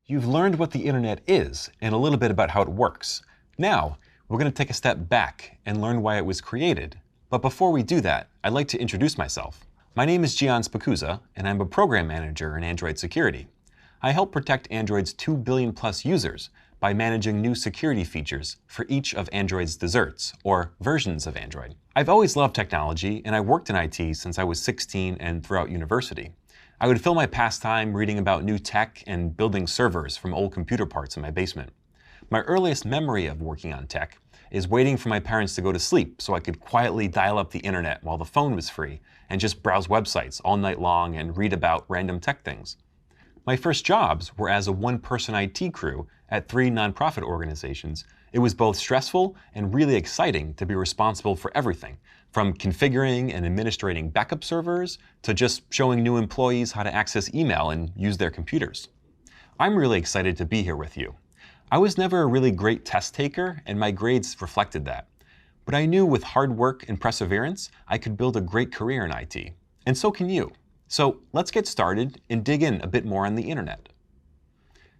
You've learned what the internet is and a little bit about how it works. Now, we're going to take a step back and learn why it was created. But before we do that, I'd like to introduce myself. My name is Gian Spacuzza, and I'm a program manager in Android security. I help protect Android's 2 billion plus users by managing new security features for each of Android's desserts, or versions of Android. I've always loved technology, and I worked in IT since I was 16 and throughout university. I would fill my pastime reading about new tech and building servers from old computer parts in my basement. My earliest memory of working on tech is waiting for my parents to go to sleep so I could quietly dial up the internet while the phone was free and just browse websites all night long and read about random tech things. My first jobs were as a one-person IT crew at 3 nonprofit organizations. It was both stressful and really exciting to be responsible for everything, from configuring and administrating backup servers to just showing new employees how to access email and use their computers. I'm really excited to be here with you. I was never a really great test taker, and my grades reflected that. But I knew with hard work and perseverance, I could build a great career in IT. And so can you. So let's get started and dig in a bit more on the internet.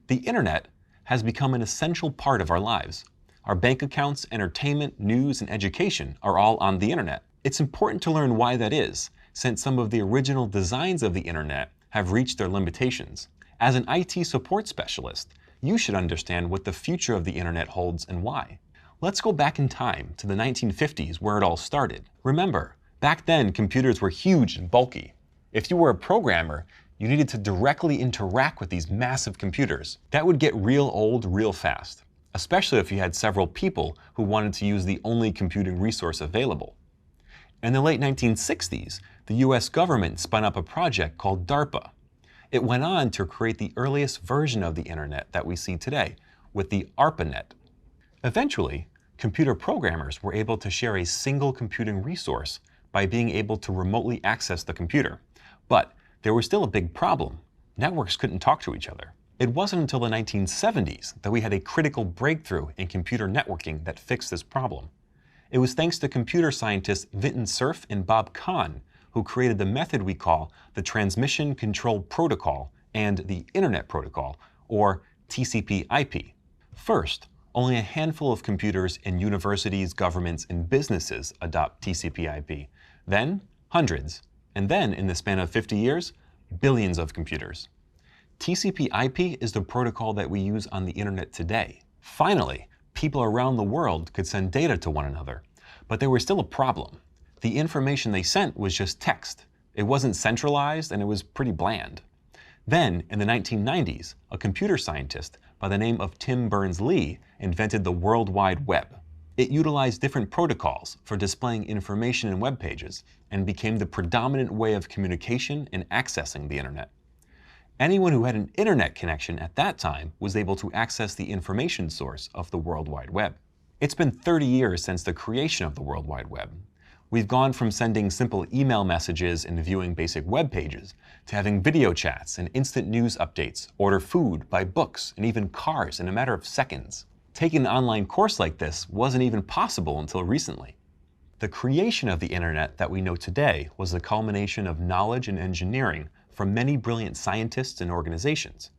The internet has become an essential part of our lives. Our bank accounts, entertainment, news, and education are all on the internet. It's important to learn why that is, since some of the original designs of the internet have reached their limitations. As an IT support specialist, you should understand what the future of the internet holds and why. Let's go back in time to the 1950s where it all started. Remember, back then computers were huge and bulky. If you were a programmer, you needed to directly interact with these massive computers. That would get real old real fast, especially if you had several people who wanted to use the only computing resource available. In the late 1960s, the US government spun up a project called DARPA. It went on to create the earliest version of the internet that we see today, with the ARPANET. Eventually, computer programmers were able to share a single computing resource by being able to remotely access the computer. But there was still a big problem. Networks couldn't talk to each other. It wasn't until the 1970s that we had a critical breakthrough in computer networking that fixed this problem. It was thanks to computer scientists Vinton Cerf and Bob Kahn who created the method we call the Transmission Control Protocol and the Internet Protocol, or TCP/IP. First, only a handful of computers in universities, governments, and businesses adopt TCP/IP. Then, hundreds. And then, in the span of 50 years, billions of computers. TCP/IP is the protocol that we use on the internet today. Finally, people around the world could send data to one another. But there was still a problem. The information they sent was just text. It wasn't centralized, and it was pretty bland. Then, in the 1990s, a computer scientist by the name of Tim Berners-Lee invented the World Wide Web. It utilized different protocols for displaying information in web pages and became the predominant way of communication and accessing the internet. Anyone who had an internet connection at that time was able to access the information source of the World Wide Web. It's been 30 years since the creation of the World Wide Web. We've gone from sending simple email messages and viewing basic web pages to having video chats and instant news updates, order food, buy books, and even cars in a matter of seconds. Taking an online course like this wasn't even possible until recently. The creation of the internet that we know today was the culmination of knowledge and engineering from many brilliant scientists and organizations.